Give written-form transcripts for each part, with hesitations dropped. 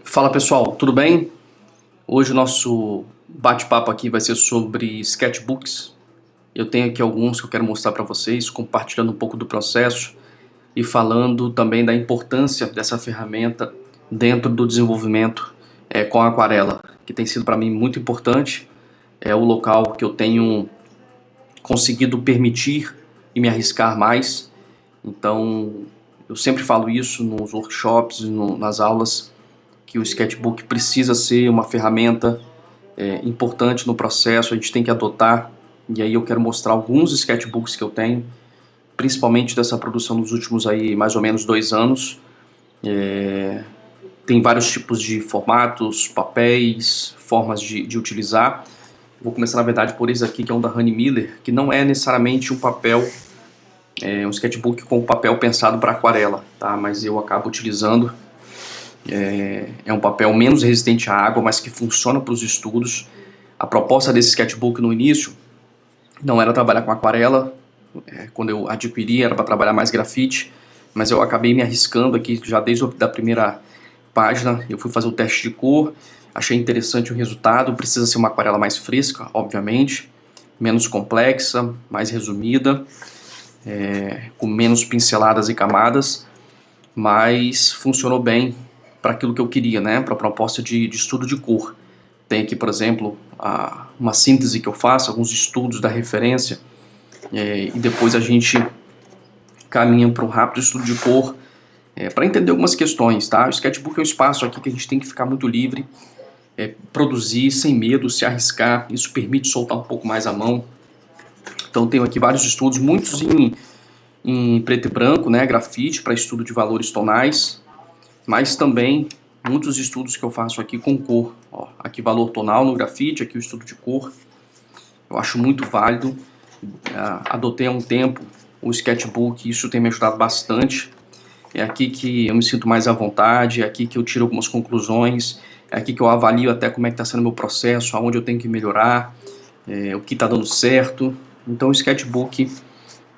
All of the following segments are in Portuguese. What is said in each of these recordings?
Fala pessoal, tudo bem? Hoje o nosso bate-papo aqui vai ser sobre sketchbooks. Eu tenho aqui alguns que eu quero mostrar para vocês, compartilhando um pouco do processo e falando também da importância dessa ferramenta dentro do desenvolvimento com a aquarela, que tem sido para mim muito importante. É o local que eu tenho conseguido permitir e me arriscar mais. Então, eu sempre falo isso nos workshops, nas aulas, que o sketchbook precisa ser uma ferramenta importante no processo, a gente tem que adotar. E aí eu quero mostrar alguns sketchbooks que eu tenho, principalmente dessa produção nos últimos aí mais ou menos 2 anos. Tem vários tipos de formatos, papéis, formas de utilizar. Vou começar na verdade por esse aqui, que é um da Honey Miller, que não é necessariamente um papel, um sketchbook com papel pensado para aquarela, tá? Mas eu acabo utilizando. É um papel menos resistente à água, mas que funciona para os estudos. A proposta desse sketchbook no início não era trabalhar com aquarela, quando eu adquiri era para trabalhar mais grafite, mas eu acabei me arriscando aqui já desde a primeira página. Eu fui fazer o teste de cor, achei interessante o resultado. Precisa ser uma aquarela mais fresca, obviamente, menos complexa, mais resumida, com menos pinceladas e camadas, mas funcionou bem para aquilo que eu queria, né? Para a proposta de estudo de cor. Tem aqui, por exemplo, uma síntese que eu faço, alguns estudos da referência, e depois a gente caminha para um rápido estudo de cor, para entender algumas questões, tá? O sketchbook é um espaço aqui que a gente tem que ficar muito livre, produzir sem medo, se arriscar. Isso permite soltar um pouco mais a mão. Então tenho aqui vários estudos, muitos em preto e branco, né? Grafite para estudo de valores tonais, mas também muitos estudos que eu faço aqui com cor. Ó, aqui valor tonal no grafite, aqui o estudo de cor. Eu acho muito válido. Adotei há um tempo o sketchbook, isso tem me ajudado bastante. É aqui que eu me sinto mais à vontade, é aqui que eu tiro algumas conclusões, é aqui que eu avalio até como é que está sendo o meu processo, aonde eu tenho que melhorar, o que está dando certo. Então o sketchbook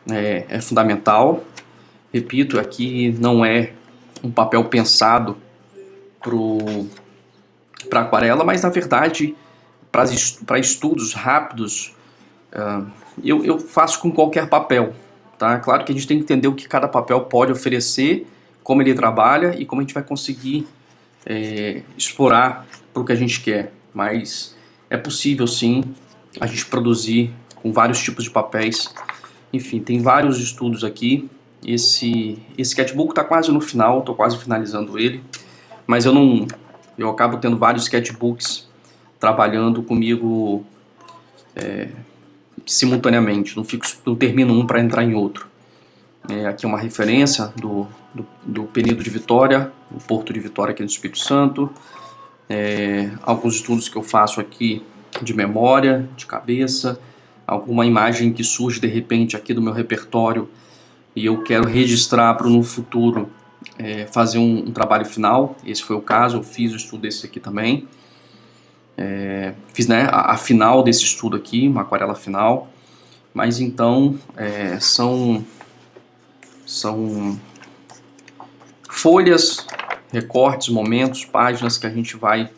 é fundamental. Repito, aqui não é um papel pensado para aquarela, mas na verdade para estudos rápidos eu faço com qualquer papel, tá? Claro que a gente tem que entender o que cada papel pode oferecer, como ele trabalha e como a gente vai conseguir explorar para o que a gente quer, mas é possível sim a gente produzir com vários tipos de papéis. Enfim, tem vários estudos aqui. Esse sketchbook está quase no final, estou quase finalizando ele, mas eu acabo tendo vários sketchbooks trabalhando comigo simultaneamente, não termino um para entrar em outro. Aqui é uma referência do Penedo de Vitória, o Porto de Vitória aqui no Espírito Santo. Alguns estudos que eu faço aqui de memória, de cabeça, alguma imagem que surge de repente aqui do meu repertório e eu quero registrar para no futuro fazer um trabalho final. Esse foi o caso, eu fiz o estudo desse aqui também. Fiz, né, a final desse estudo aqui, uma aquarela final. Mas então são folhas, recortes, momentos, páginas que a gente vai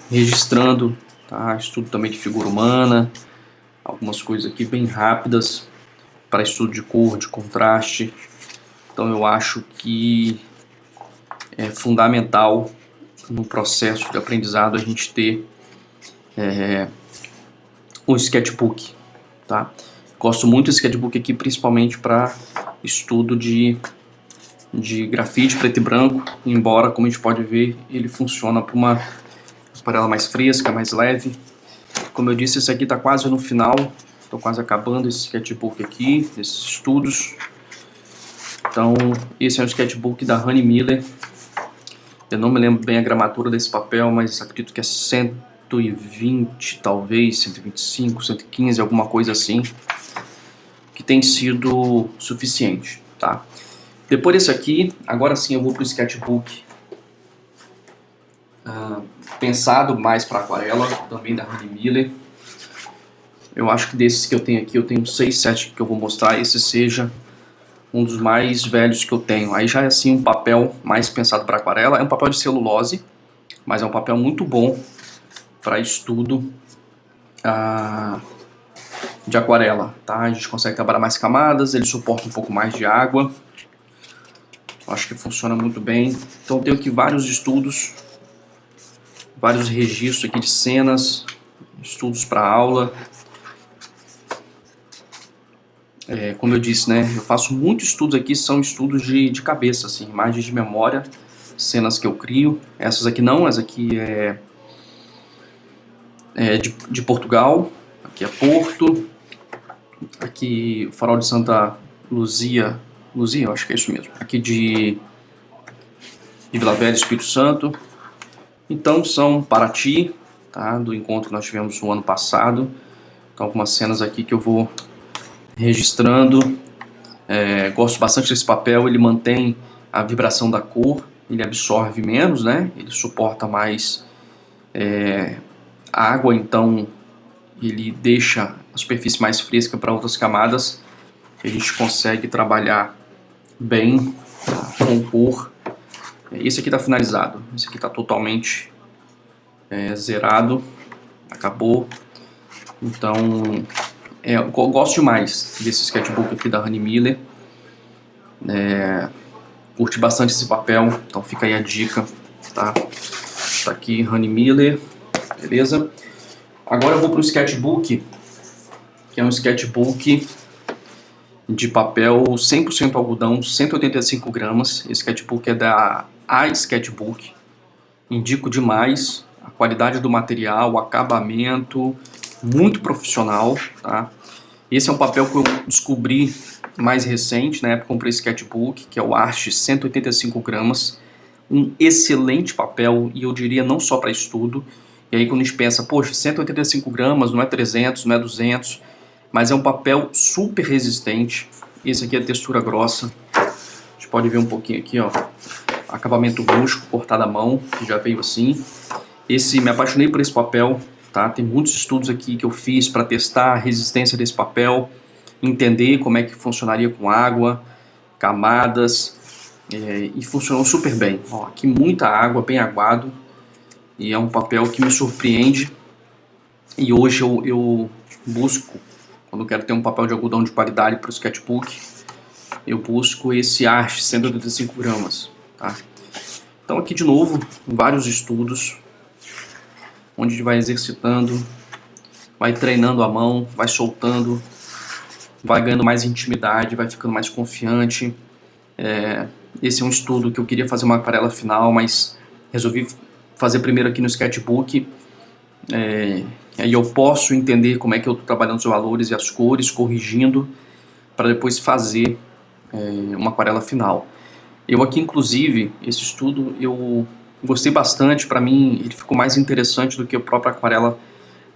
registrando, tá? Estudo também de figura humana, algumas coisas aqui bem rápidas para estudo de cor, de contraste. Então eu acho que é fundamental no processo de aprendizado a gente ter um sketchbook, tá? Gosto muito do sketchbook aqui, principalmente para estudo de grafite preto e branco, embora, como a gente pode ver, ele funciona para uma aquarela mais fresca, mais leve. Como eu disse, esse aqui está quase no final, estou quase acabando esse sketchbook aqui, esses estudos. Então, esse é um sketchbook da Honey Miller. Eu não me lembro bem a gramatura desse papel, mas acredito que é 120, talvez, 125, 115, alguma coisa assim, que tem sido suficiente, tá? Depois desse aqui, agora sim eu vou para o sketchbook pensado mais para aquarela, também da Honey Miller. Eu acho que desses que eu tenho aqui, eu tenho 6, 7 que eu vou mostrar, esse seja um dos mais velhos que eu tenho. Aí já é assim um papel mais pensado para aquarela, é um papel de celulose, mas é um papel muito bom para estudo de aquarela, tá? A gente consegue trabalhar mais camadas, ele suporta um pouco mais de água, acho que funciona muito bem. Então eu tenho aqui vários estudos, vários registros aqui de cenas, estudos para aula. Como eu disse, né, eu faço muitos estudos aqui, são estudos de cabeça, assim, imagens de memória, cenas que eu crio. Essas aqui não, essa aqui é de Portugal, aqui é Porto, aqui o Farol de Santa Luzia, eu acho que é isso mesmo, aqui de Vila Velha, Espírito Santo. Então são Paraty, tá, do encontro que nós tivemos no ano passado. Então algumas cenas aqui que eu vou registrando. Gosto bastante desse papel, ele mantém a vibração da cor, ele absorve menos, né? Ele suporta mais água, então ele deixa a superfície mais fresca para outras camadas. A gente consegue trabalhar bem, tá, com cor. Esse aqui está finalizado, esse aqui está totalmente zerado, acabou. Então eu gosto demais desse sketchbook aqui da Honey Miller. Curti bastante esse papel, então fica aí a dica, tá? Tá aqui Honey Miller, beleza? Agora eu vou para o sketchbook, que é um sketchbook de papel 100% algodão, 185 gramas. Esse sketchbook é da iSketchbook. Indico demais a qualidade do material, o acabamento, muito profissional, tá? Esse é um papel que eu descobri mais recente, na época comprei esse sketchbook, que é o Art 185 gramas. Um excelente papel, e eu diria não só para estudo. E aí quando a gente pensa, poxa, 185 gramas, não é 300, não é 200, mas é um papel super resistente. Esse aqui é a textura grossa. A gente pode ver um pouquinho aqui, ó, acabamento rústico, cortado à mão, que já veio assim. Me apaixonei por esse papel, tá? Tem muitos estudos aqui que eu fiz para testar a resistência desse papel, entender como é que funcionaria com água, camadas, e funcionou super bem. Ó, aqui muita água, bem aguado, e é um papel que me surpreende. E hoje eu busco, quando eu quero ter um papel de algodão de qualidade para o sketchbook, eu busco esse Art 185 gramas, tá? Então aqui de novo, vários estudos, onde a gente vai exercitando, vai treinando a mão, vai soltando, vai ganhando mais intimidade, vai ficando mais confiante. Esse é um estudo que eu queria fazer uma aquarela final, mas resolvi fazer primeiro aqui no sketchbook. Aí eu posso entender como é que eu estou trabalhando os valores e as cores, corrigindo, para depois fazer uma aquarela final. Eu aqui, inclusive, esse estudo eu gostei bastante. Para mim ele ficou mais interessante do que a própria aquarela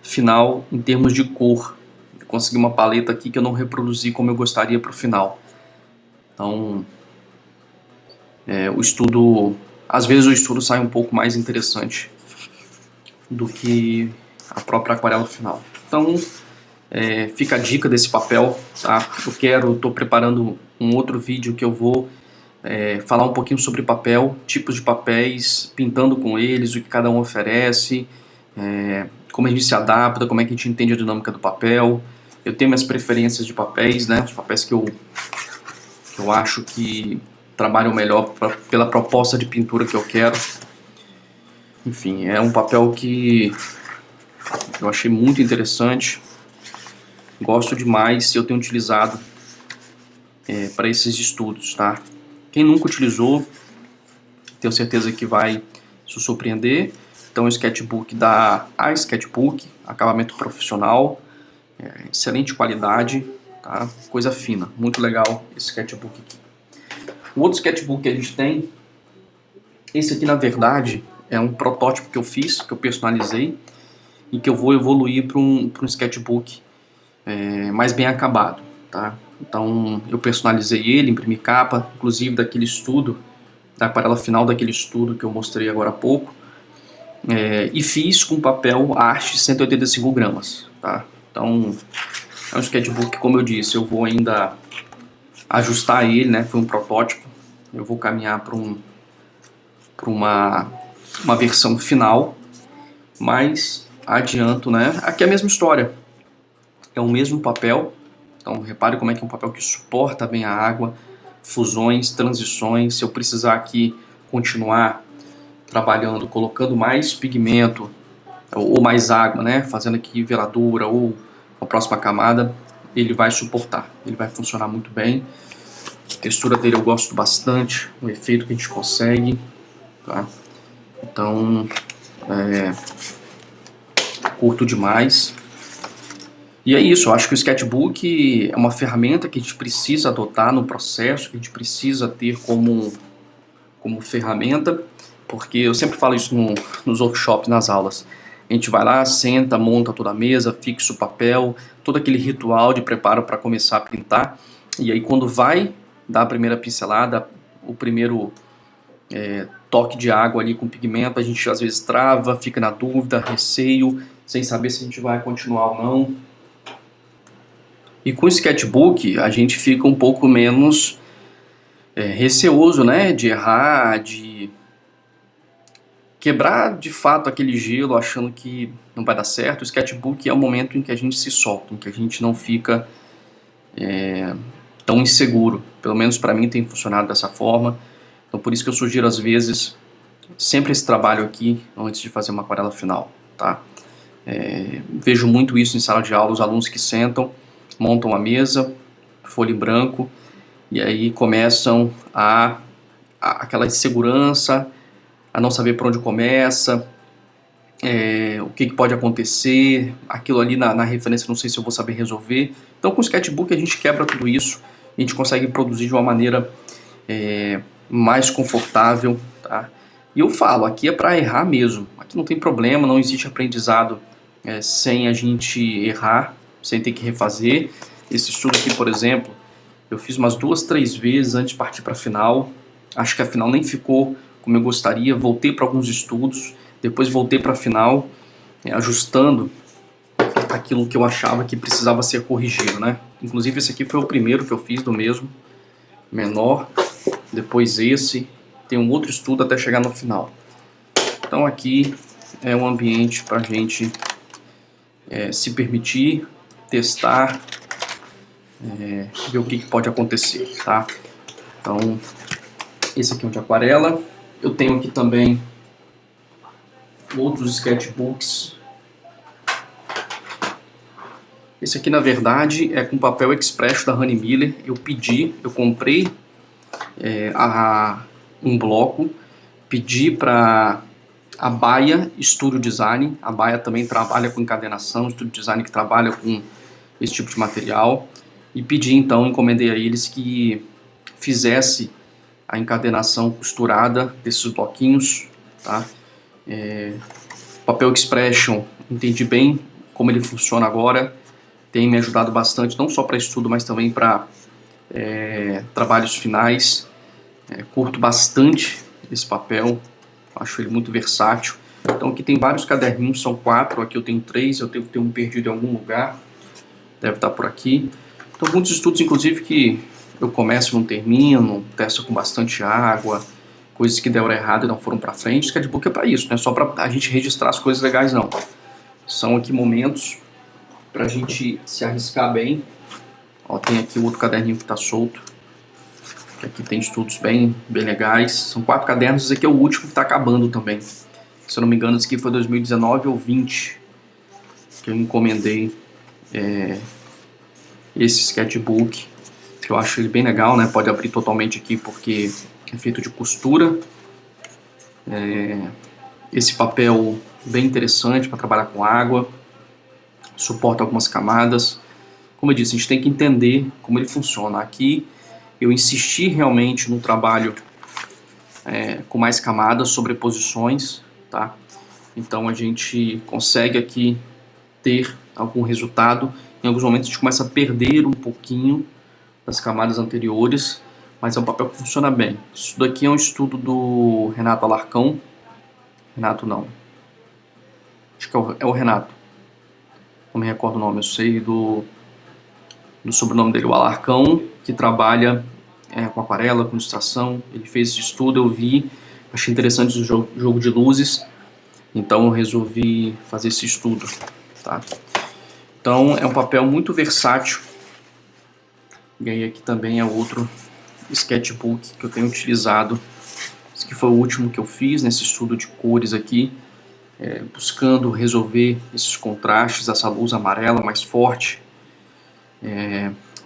final em termos de cor. Eu consegui uma paleta aqui que eu não reproduzi como eu gostaria para o final. Então o estudo, às vezes o estudo sai um pouco mais interessante do que a própria aquarela final. Então fica a dica desse papel, tá? Estou preparando um outro vídeo que eu vou falar um pouquinho sobre papel, tipos de papéis, pintando com eles, o que cada um oferece, como a gente se adapta, como é que a gente entende a dinâmica do papel. Eu tenho minhas preferências de papéis, né? Os papéis que eu acho que trabalham melhor pela proposta de pintura que eu quero. Enfim, é um papel que eu achei muito interessante, gosto demais e eu tenho utilizado para esses estudos, tá? Quem nunca utilizou, tenho certeza que vai se surpreender. Então, o sketchbook da iSketchbook, acabamento profissional, excelente qualidade, tá? Coisa fina, muito legal esse sketchbook aqui. O outro sketchbook que a gente tem, esse aqui na verdade é um protótipo que eu fiz, que eu personalizei e que eu vou evoluir para um sketchbook mais bem acabado, tá? Então eu personalizei ele, imprimi capa, inclusive daquele estudo, da aquarela final daquele estudo que eu mostrei agora há pouco, e fiz com papel Art 185 gramas, tá? Então é um sketchbook que, como eu disse, eu vou ainda ajustar ele, né? Foi um protótipo. Eu vou caminhar para uma versão final, mas adianto, né? Aqui é a mesma história, é o mesmo papel. Então repare como é que é um papel que suporta bem a água, fusões, transições. Se eu precisar aqui continuar trabalhando, colocando mais pigmento ou mais água, né? Fazendo aqui veladura ou a próxima camada, ele vai suportar, ele vai funcionar muito bem. A textura dele eu gosto bastante, o efeito que a gente consegue, tá? Então, curto demais. E é isso, eu acho que o sketchbook é uma ferramenta que a gente precisa adotar no processo, que a gente precisa ter como ferramenta, porque eu sempre falo isso nos workshops, nas aulas. A gente vai lá, senta, monta toda a mesa, fixa o papel, todo aquele ritual de preparo para começar a pintar, e aí quando vai dar a primeira pincelada, o primeiro toque de água ali com pigmento, a gente às vezes trava, fica na dúvida, receio, sem saber se a gente vai continuar ou não. E com o sketchbook a gente fica um pouco menos receoso, né, de errar, de quebrar de fato aquele gelo achando que não vai dar certo. O sketchbook é o momento em que a gente se solta, em que a gente não fica tão inseguro. Pelo menos para mim tem funcionado dessa forma. Então por isso que eu sugiro às vezes sempre esse trabalho aqui antes de fazer uma aquarela final, tá? Vejo muito isso em sala de aula, os alunos que sentam, montam a mesa, folha em branco, e aí começam aquela insegurança, a não saber por onde começa, o que pode acontecer, aquilo ali na referência não sei se eu vou saber resolver. Então com o sketchbook a gente quebra tudo isso, a gente consegue produzir de uma maneira mais confortável, tá? E eu falo, aqui é para errar mesmo, aqui não tem problema, não existe aprendizado sem a gente errar, sem ter que refazer. Esse estudo aqui, por exemplo, eu fiz umas 2, 3 vezes antes de partir para a final, acho que a final nem ficou como eu gostaria, voltei para alguns estudos, depois voltei para a final, ajustando aquilo que eu achava que precisava ser corrigido, né? Inclusive esse aqui foi o primeiro que eu fiz do mesmo, menor, depois esse, tem um outro estudo até chegar no final. Então aqui é um ambiente para a gente se permitir, testar, ver o que pode acontecer, tá? Então esse aqui é um de aquarela. Eu tenho aqui também outros sketchbooks. Esse aqui na verdade é com papel expresso da Honey Miller. Eu comprei um bloco, pedi para a Baia Studio Design. A Baia também trabalha com encadernação, Studio Design que trabalha com esse tipo de material, e pedi então, encomendei a eles que fizesse a encadernação costurada desses bloquinhos, tá? Papel Expression, entendi bem como ele funciona agora, tem me ajudado bastante, não só para estudo, mas também para trabalhos finais. Curto bastante esse papel, acho ele muito versátil. Então aqui tem vários caderninhos, são 4, aqui eu tenho 3, eu devo ter um perdido em algum lugar, deve estar por aqui. Então muitos estudos, inclusive, que eu começo e não termino, testo com bastante água, coisas que deram errado e não foram para frente. O sketchbook é para isso, não é só para a gente registrar as coisas legais, não. São aqui momentos para a gente se arriscar bem. Ó, tem aqui o outro caderninho que está solto, que aqui tem estudos bem legais. São 4 cadernos, esse aqui é o último que está acabando também. Se eu não me engano, esse aqui foi 2019 ou 20 que eu encomendei esse sketchbook, que eu acho ele bem legal, né? Pode abrir totalmente aqui porque é feito de costura. Esse papel bem interessante para trabalhar com água, suporta algumas camadas. Como eu disse, a gente tem que entender como ele funciona. Aqui eu insisti realmente no trabalho com mais camadas, sobreposições, tá? Então a gente consegue aqui ter algum resultado. Em alguns momentos a gente começa a perder um pouquinho das camadas anteriores, mas é um papel que funciona bem. Isso daqui é um estudo do Renato Alarcão. Renato não, acho que é o Renato, não me recordo o nome, eu sei do sobrenome dele, o Alarcão. que trabalha com aquarela, com ilustração. Ele fez esse estudo, eu vi, achei interessante o jogo de luzes, então eu resolvi fazer esse estudo, tá? Então é um papel muito versátil. E aí aqui também é outro sketchbook que eu tenho utilizado. Esse aqui foi o último que eu fiz nesse estudo de cores aqui, buscando resolver esses contrastes, essa luz amarela mais forte.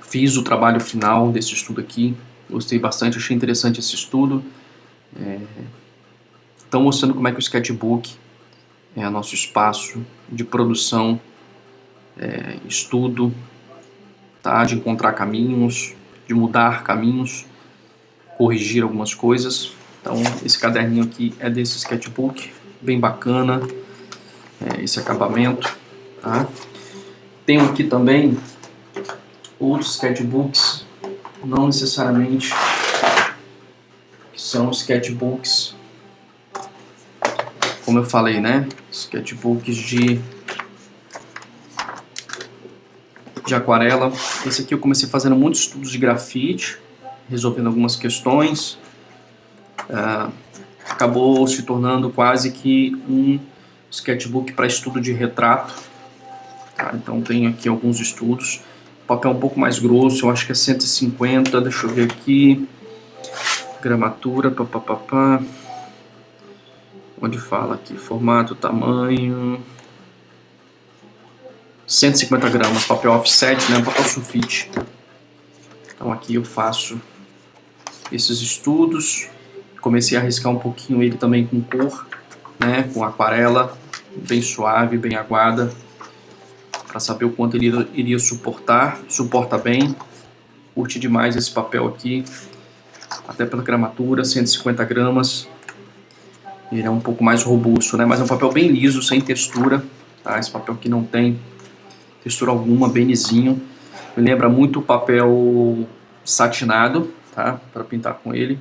Fiz o trabalho final desse estudo aqui, gostei bastante, achei interessante esse estudo. Então mostrando como é que o sketchbook é nosso espaço de produção, estudo, tá? De encontrar caminhos, de mudar caminhos, corrigir algumas coisas. Então esse caderninho aqui é desse sketchbook, bem bacana, esse acabamento, tá? Tenho aqui também outros sketchbooks, não necessariamente que são sketchbooks, como eu falei, né? Sketchbooks de aquarela. Esse aqui eu comecei fazendo muitos estudos de grafite, resolvendo algumas questões. Acabou se tornando quase que um sketchbook para estudo de retrato, tá? Então tenho aqui alguns estudos. O papel um pouco mais grosso, eu acho que é 150, deixa eu ver aqui. Gramatura, papapá. Onde fala aqui? Formato, tamanho. 150 gramas, papel offset, né? Papel sulfite. Então aqui eu faço esses estudos. Comecei a riscar um pouquinho ele também com cor, né? Com aquarela, bem suave, bem aguada, para saber o quanto ele iria suportar. Suporta bem. Curti demais esse papel aqui, até pela gramatura, 150 gramas. Ele é um pouco mais robusto, né? Mas é um papel bem liso, sem textura, tá? Esse papel aqui não tem textura alguma, bem lisinho. Me lembra muito o papel satinado, tá? Para pintar com ele.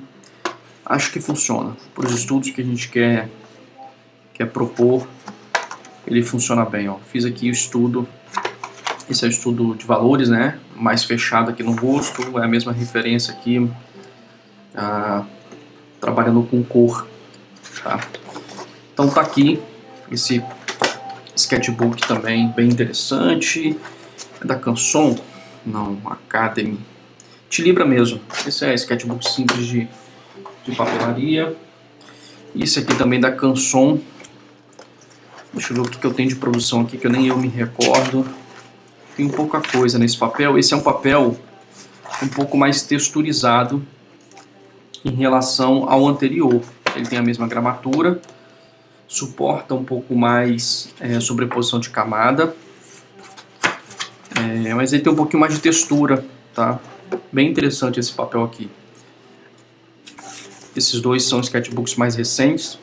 Acho que funciona. Para os estudos que a gente quer propor, ele funciona bem, ó. Fiz aqui o estudo. Esse é o estudo de valores, né? Mais fechado aqui no rosto. É a mesma referência aqui, trabalhando com cor, tá? Então tá aqui esse sketchbook também bem interessante. É da Canson? Não, Academy. Tilibra mesmo. Esse é sketchbook simples de papelaria. Esse aqui também da Canson. Deixa eu ver o que eu tenho de produção aqui, que eu nem eu me recordo. Tem pouca coisa nesse papel. Esse é um papel um pouco mais texturizado em relação ao anterior. Ele tem a mesma gramatura, suporta um pouco mais sobreposição de camada, mas ele tem um pouquinho mais de textura, tá? Bem interessante esse papel aqui. Esses dois são sketchbooks mais recentes.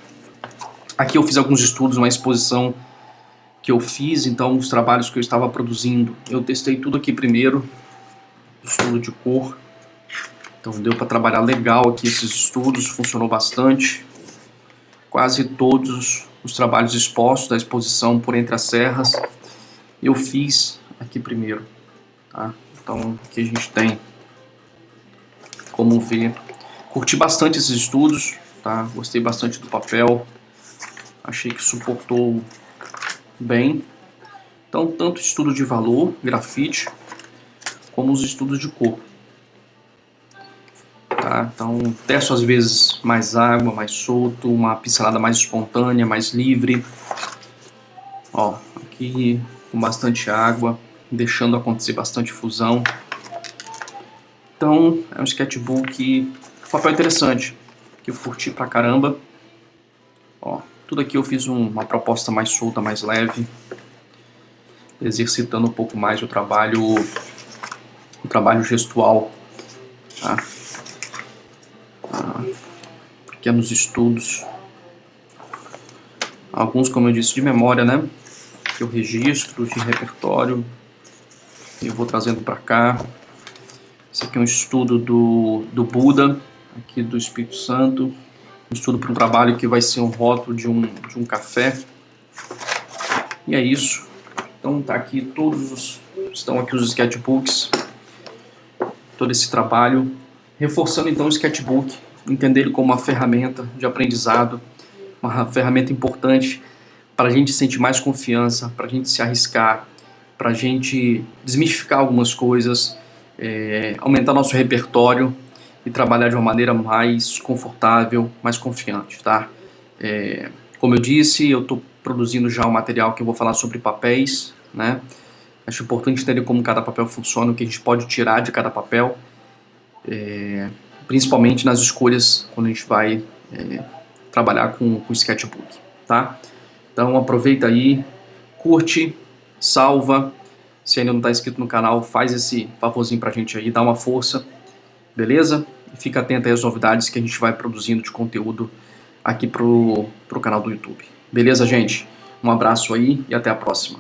Aqui eu fiz alguns estudos, uma exposição que eu fiz, então os trabalhos que eu estava produzindo, eu testei tudo aqui primeiro, estudo de cor. Então deu para trabalhar legal aqui esses estudos, funcionou bastante. Quase todos os trabalhos expostos da exposição Por Entre as Serras eu fiz aqui primeiro, tá? Então aqui a gente tem como ver. Curti bastante esses estudos, tá? Gostei bastante do papel, achei que suportou bem. Então tanto estudo de valor, grafite, como os estudos de cor. Tá? Então testo às vezes mais água, mais solto, uma pincelada mais espontânea, mais livre. Ó, aqui com bastante água, deixando acontecer bastante fusão. Então é um sketchbook, papel interessante, que eu curti pra caramba. Ó, tudo aqui eu fiz uma proposta mais solta, mais leve, exercitando um pouco mais o trabalho gestual, tá? Pequenos estudos, alguns, como eu disse, de memória, né? Que eu registro de repertório e vou trazendo para cá. Esse aqui é um estudo do Buda, aqui do Espírito Santo, um estudo para um trabalho que vai ser um rótulo de um café. E é isso. Então tá aqui estão aqui os sketchbooks. todo esse trabalho, reforçando então o sketchbook, entender ele como uma ferramenta de aprendizado, uma ferramenta importante para a gente sentir mais confiança, para a gente se arriscar, para a gente desmistificar algumas coisas, aumentar nosso repertório e trabalhar de uma maneira mais confortável, mais confiante, tá? Como eu disse, eu estou produzindo já um material que eu vou falar sobre papéis, né? Acho importante entender como cada papel funciona, o que a gente pode tirar de cada papel, principalmente nas escolhas quando a gente vai trabalhar com o sketchbook, tá? Então aproveita aí, curte, salva. Se ainda não está inscrito no canal, faz esse favorzinho pra gente aí, dá uma força, beleza? E fica atento aí às novidades que a gente vai produzindo de conteúdo aqui pro canal do YouTube. Beleza, gente? Um abraço aí e até a próxima.